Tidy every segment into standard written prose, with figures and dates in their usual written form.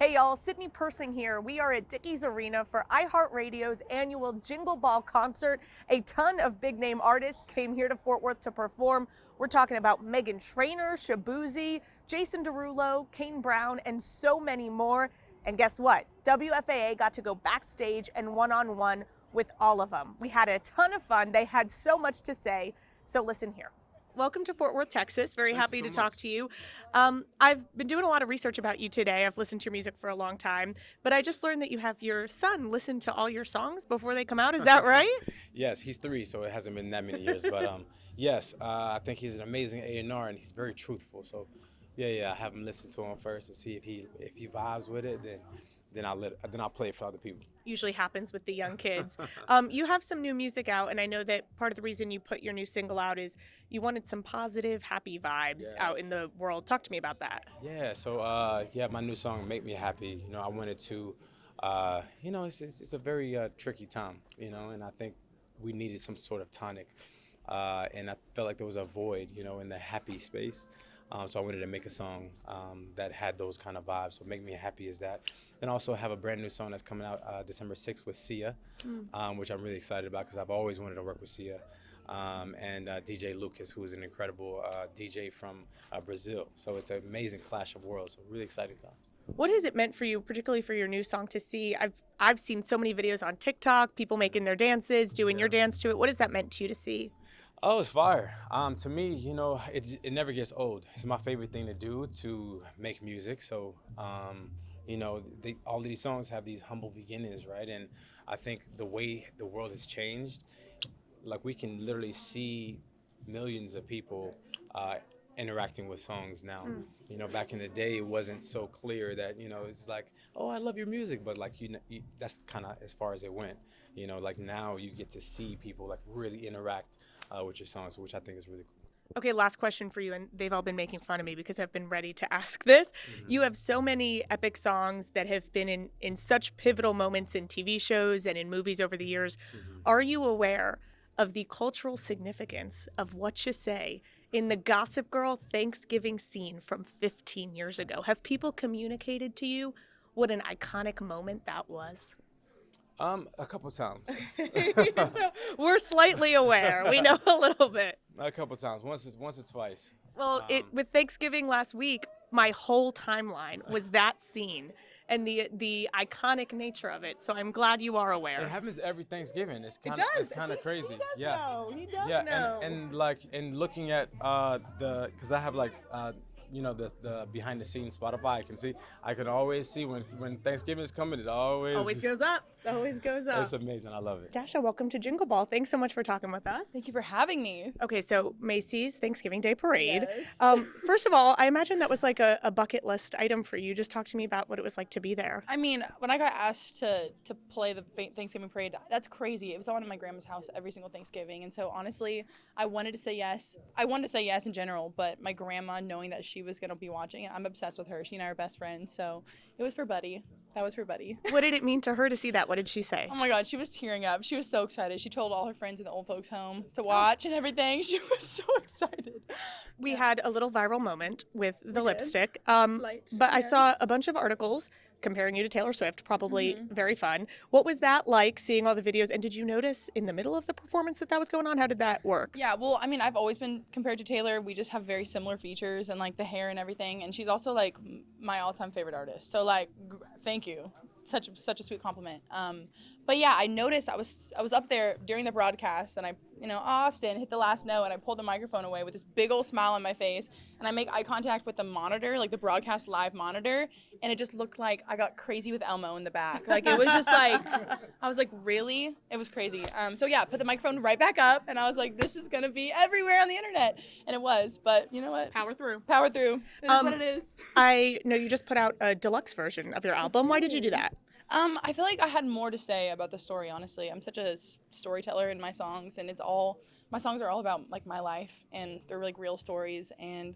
Hey y'all, Sydney Persing here. We are at Dickies Arena for iHeartRadio's annual Jingle Ball concert. A ton of big name artists came here to Fort Worth to perform. We're talking about Meghan Trainor, Shabuzi, Jason Derulo, Kane Brown, and so many more. And guess what? WFAA got to go backstage and one-on-one with all of them. We had a ton of fun. They had so much to say. So listen here. Welcome to Fort Worth, Texas. Very happy to talk to you. I've been doing a lot of research about you today. I've listened to your music for a long time, but I just learned that you have your son listen to all your songs before they come out. Is that right? Yes, he's 3, so it hasn't been that many years. But yes, I think he's an amazing A&R, and he's very truthful. So yeah, I have him listen to him first and see if he vibes with it. Then I'll play it for other people. Usually happens with the young kids. You have some new music out, and I know that part of the reason you put your new single out is you wanted some positive, happy vibes out in the world. Talk to me about that. Yeah, so my new song "Make Me Happy." I wanted to, it's a very tricky time, and I think we needed some sort of tonic, and I felt like there was a void, in the happy space. So I wanted to make a song that had those kind of vibes. So "Make Me Happy" is that. And also have a brand new song that's coming out December 6th with Sia, which I'm really excited about because I've always wanted to work with Sia. And DJ Lucas, who is an incredible DJ from Brazil. So it's an amazing clash of worlds. So really exciting time. What has it meant for you, particularly for your new song, to see? I've seen so many videos on TikTok, people making their dances, doing your dance to it. What has that meant to you to see? Oh, it's fire. To me, it never gets old. It's my favorite thing to do, to make music. So, all of these songs have these humble beginnings, right? And I think the way the world has changed, like we can literally see millions of people interacting with songs now. Back in the day, it wasn't so clear that, it's like, oh, I love your music, but like, that's kind of as far as it went. Like now you get to see people like really interact with your songs, which I think is really cool. Okay, last question for you, and they've all been making fun of me because I've been ready to ask this. You have so many epic songs that have been in such pivotal moments in TV shows and in movies over the years. Are you aware of the cultural significance of What You Say in the Gossip Girl Thanksgiving scene from 15 years ago? Have people communicated to you what an iconic moment that was? A couple times. So we're slightly aware. We know a little bit. A couple times. Once or twice. Well, with Thanksgiving last week, my whole timeline was that scene and the iconic nature of it. So I'm glad you are aware. It happens every Thanksgiving. It's kind of crazy. He does yeah, know. And looking at because I have the behind the scenes Spotify, I can always see when Thanksgiving is coming. It always goes up. Always goes up. It's amazing. I love it. Dasha, welcome to Jingle Ball. Thanks so much for talking with us. Thank you for having me. Okay, so Macy's Thanksgiving Day Parade. Yes. First of all, I imagine that was like a bucket list item for you. Just talk to me about what it was like to be there. I mean, when I got asked to play the Thanksgiving parade, that's crazy. It was on at my grandma's house every single Thanksgiving. And so honestly, I wanted to say yes. I wanted to say yes in general, but my grandma, knowing that she was going to be watching it, I'm obsessed with her. She and I are best friends. So it was for Buddy. That was for Buddy. What did it mean to her to see that? What did she say? Oh my God, she was tearing up. She was so excited. She told all her friends in the old folks' home to watch and everything. She was so excited. We had a little viral moment with the lipstick. Slight, but I yes. saw a bunch of articles comparing you to Taylor Swift, probably very fun. What was that like, seeing all the videos? And did you notice in the middle of the performance that was going on? How did that work? Yeah, well, I mean, I've always been compared to Taylor. We just have very similar features and like the hair and everything. And she's also like my all-time favorite artist. So like, thank you. Such a sweet compliment. But yeah, I noticed I was up there during the broadcast, and I, Austin hit the last note, and I pulled the microphone away with this big old smile on my face, and I make eye contact with the monitor, like the broadcast live monitor, and it just looked like I got crazy with Elmo in the back. Like it was just like, I was like, really? It was crazy. So yeah, put the microphone right back up, and I was like, this is gonna be everywhere on the internet, and it was. But you know what? Power through. Power through. It is what it is. I know you just put out a deluxe version of your album. Why did you do that? I feel like I had more to say about the story, honestly. I'm such a storyteller in my songs, and my songs are all about like my life, and they're like real stories, and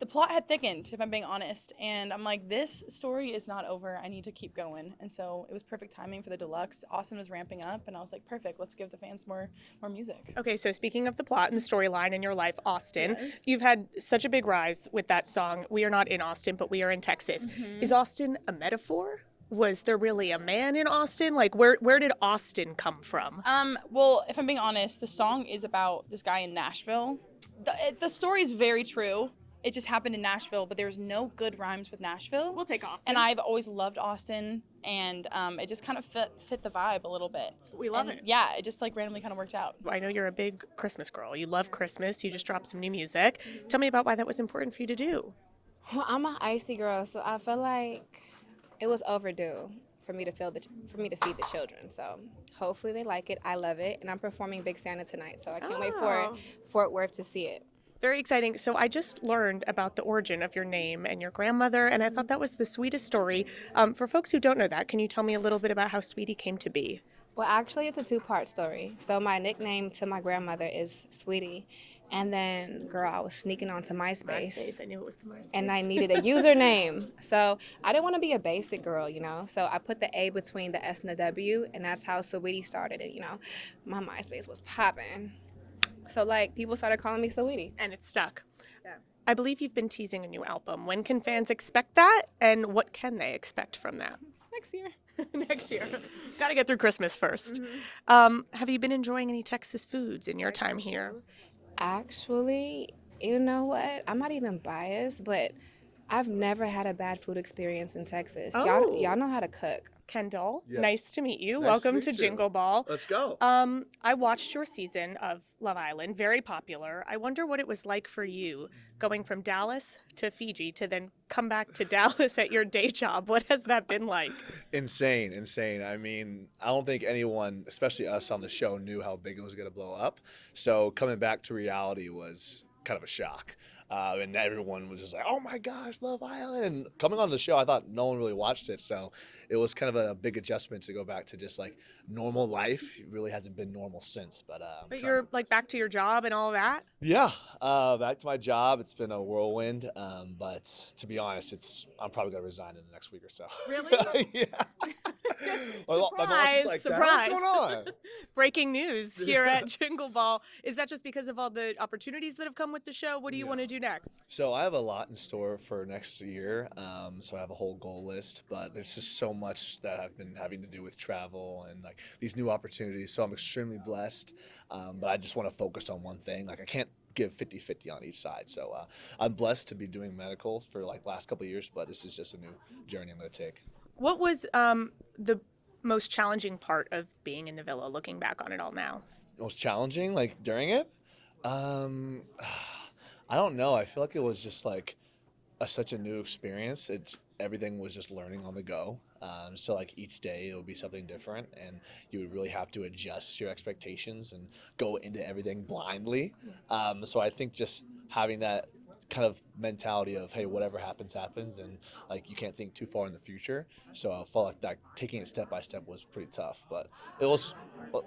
the plot had thickened, if I'm being honest. And I'm like, this story is not over. I need to keep going. And so it was perfect timing for the deluxe. Austin was ramping up, and I was like, perfect. Let's give the fans more music. Okay, so speaking of the plot and the storyline in your life, Austin, Yes. you've had such a big rise with that song. We are not in Austin, but we are in Texas. Is Austin a metaphor? Was there really a man in Austin? Like, where did Austin come from? Well, if I'm being honest, the song is about this guy in Nashville. The story is very true. It just happened in Nashville, but there's no good rhymes with Nashville. We'll take Austin. And I've always loved Austin, and it just kind of fit the vibe a little bit. We love And it. Yeah, it just like randomly kind of worked out. I know you're a big Christmas girl. You love Christmas. You just dropped some new music. Tell me about why that was important for you to do. Well, I'm an icy girl, so I feel like it was overdue for me to feed the children. So hopefully they like it. I love it, and I'm performing Big Santa tonight, so I can't wait for Fort Worth to see it. Very exciting. So I just learned about the origin of your name and your grandmother, and I thought that was the sweetest story. For folks who don't know that, can you tell me a little bit about how Saweetie came to be? Well, actually, it's a two-part story. So my nickname to my grandmother is Sweetie. And then, girl, I was sneaking onto MySpace. I knew it was the MySpace. And I needed a username. So I didn't want to be a basic girl, So I put the A between the S and the W, and that's how Saweetie started it, My MySpace was popping. So, people started calling me Saweetie. And it stuck. Yeah. I believe you've been teasing a new album. When can fans expect that, and what can they expect from that? Next year. Next year. Got to get through Christmas first. Have you been enjoying any Texas foods in your time here? Actually, you know what? I'm not even biased, but I've never had a bad food experience in Texas. Oh. Y'all know how to cook. Kendall, Yes. nice to meet you. Nice Welcome to to meet you. Jingle Ball. Let's go. I watched your season of Love Island, very popular. I wonder what it was like for you going from Dallas to Fiji to then come back to Dallas at your day job. What has that been like? Insane. I mean, I don't think anyone, especially us on the show, knew how big it was going to blow up. So coming back to reality was kind of a shock. And everyone was just like, oh my gosh, Love Island. And coming on the show, I thought no one really watched it. So it was kind of a big adjustment to go back to just like normal life. It really hasn't been normal since. But You're like back to your job and all that? Yeah, back to my job. It's been a whirlwind. But to be honest, I'm probably going to resign in the next week or so. Really? Yeah. My boss is like, Surprise. "Dad, what's going on?" Breaking news here at Jingle Ball. Is that just because of all the opportunities that have come with the show? What do you want to do next? So I have a lot in store for next year. So I have a whole goal list, but there's just so much that I've been having to do with travel and like these new opportunities. So I'm extremely blessed, but I just want to focus on one thing. Like I can't give 50-50 on each side. So I'm blessed to be doing medical for like last couple of years, but this is just a new journey I'm going to take. What was the most challenging part of being in the villa, looking back on it all now? Most challenging, like during it? I don't know. I feel like it was just like such a new experience. Everything was just learning on the go. So like each day it would be something different, and you would really have to adjust your expectations and go into everything blindly. So I think just having that kind of mentality of, hey, whatever happens, and like you can't think too far in the future. So I felt like that taking it step by step was pretty tough, but it was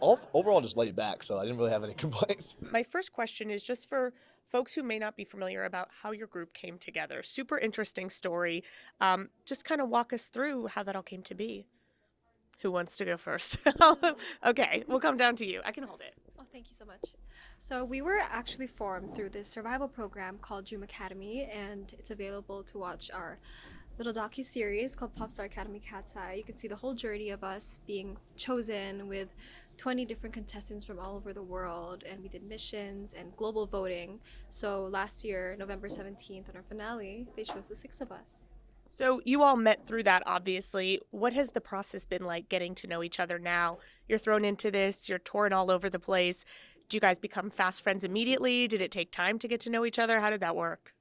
overall just laid back. So I didn't really have any complaints. My first question is just for folks who may not be familiar about how your group came together. Super interesting story. Just kind of walk us through how that all came to be. Who wants to go first? Okay, we'll come down to you. I can hold it. Oh, thank you so much. So we were actually formed through this survival program called Dream Academy, and it's available to watch our little docu-series called Popstar Academy KATSEYE. You can see the whole journey of us being chosen with 20 different contestants from all over the world, and we did missions and global voting. So last year, November 17th, on our finale, they chose the 6 of us. So you all met through that, obviously. What has the process been like getting to know each other now? You're thrown into this, you're touring all over the place. Do you guys become fast friends immediately? Did it take time to get to know each other? How did that work?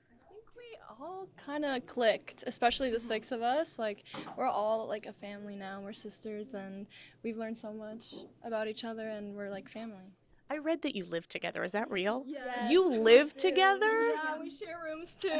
I think we all kind of clicked, especially the 6 of us. Like, we're all like a family now. We're sisters, and we've learned so much about each other, and we're like family. I read that you live together. Is that real? Yes. You live together? Yeah, we share rooms too.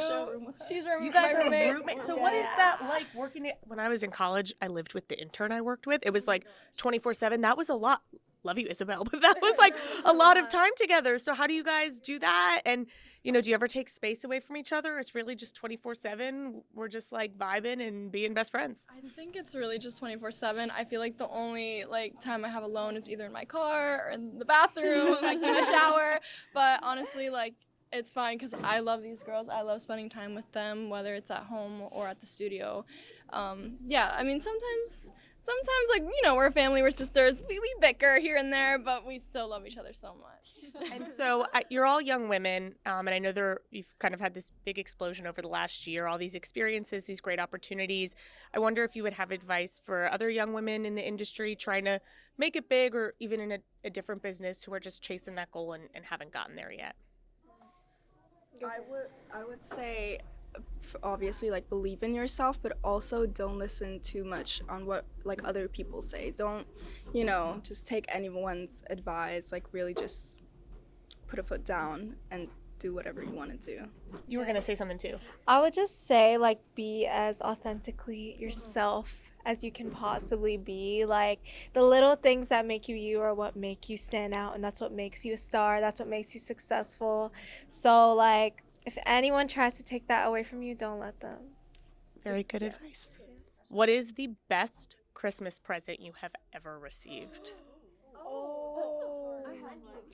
She's You guys are roommates. So what is that like working when I was in college, I lived with the intern I worked with. It was like 24/7. That was a lot. Love you, Isabel, but that was like a lot of time together. So how do you guys do that? And You know, do you ever take space away from each other? It's really just 24/7. We're just like vibing and being best friends. I think it's really just 24/7. I feel like the only like time I have alone is either in my car or in the bathroom, like in the shower. But honestly, like it's fine because I love these girls. I love spending time with them, whether it's at home or at the studio. Yeah, I mean sometimes like we're family, we're sisters. We bicker here and there, but we still love each other so much. And so you're all young women, and I know you've kind of had this big explosion over the last year, all these experiences, these great opportunities. I wonder if you would have advice for other young women in the industry trying to make it big, or even in a different business, who are just chasing that goal and haven't gotten there yet. I would say obviously like believe in yourself, but also don't listen too much on what like other people say. Don't just take anyone's advice. Like really just put a foot down and do whatever you want to do. You were going to say something too. I would just say like be as authentically yourself as you can possibly be. Like the little things that make you you are what make you stand out, and that's what makes you a star. That's what makes you successful. So like if anyone tries to take that away from you, don't let them. Very good advice. What is the best Christmas present you have ever received?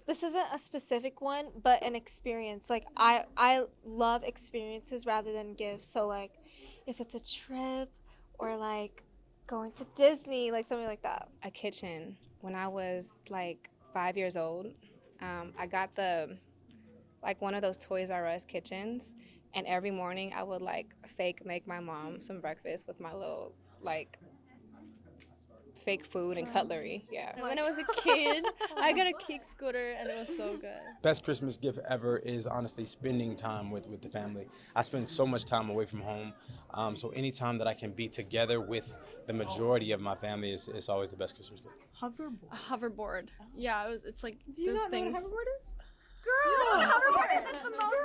This isn't a specific one, but an experience. Like I love experiences rather than gifts. So like if it's a trip or like going to Disney, like something like that. A kitchen. When I was like 5 years old, I got one of those Toys R Us kitchens, and every morning I would like fake make my mom some breakfast with my little like fake food and cutlery. Yeah. When I was a kid, I got a kick scooter and it was so good. Best Christmas gift ever is honestly spending time with the family. I spend so much time away from home, so any time that I can be together with the majority of my family is always the best Christmas gift. A hoverboard. Yeah, it's like those things. Girl, Am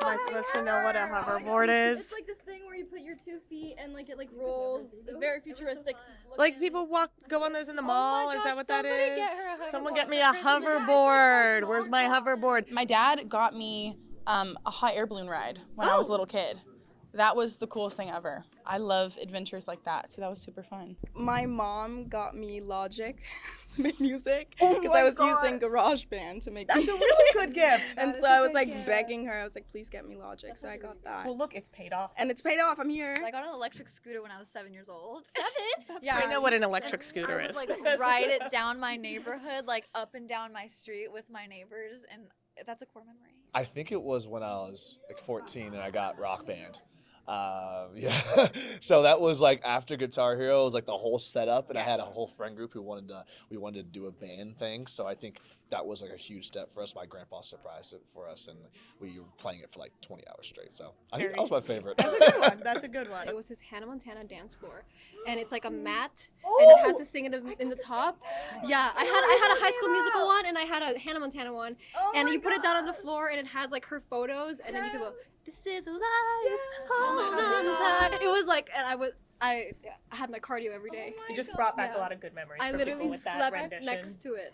I supposed to know what a hoverboard is? It's like this thing where you put your 2 feet and like it like rolls. Very futuristic. Like people go on those in the mall. Is that what that is? Someone get me a hoverboard. Where's my hoverboard? My dad got me a hot air balloon ride when I was a little kid. That was the coolest thing ever. I love adventures like that, so that was super fun. My mom got me Logic to make music because I was using GarageBand to make music. That's a really good gift. And so I was like begging her. I was like, please get me Logic. So I got that. Well, look, it's paid off. And it's paid off. I'm here. I got an electric scooter when I was 7 years old. Yeah, I know what an electric scooter is. I would like ride it down my neighborhood, like up and down my street with my neighbors, and that's a core memory. I think it was when I was like 14 and I got Rock Band. Yeah. So that was like after Guitar Hero, it was like the whole setup, and I had a whole friend group who wanted to do a band thing. So I think that was like a huge step for us. My grandpa surprised it for us, and we were playing it for like 20 hours straight. So I think that was my favorite. That's a good one. That's a good one. It was his Hannah Montana dance floor, and it's like a mat, and it has this thing in the top. Yeah, I had a High School Musical one, and I had a Hannah Montana one, and you put it down on the floor, and it has like her photos, and then you can go, "This is life, hold on tight." It was like, and I had my cardio every day. You just brought back a lot of good memories. I for literally people with that slept rendition. next to it.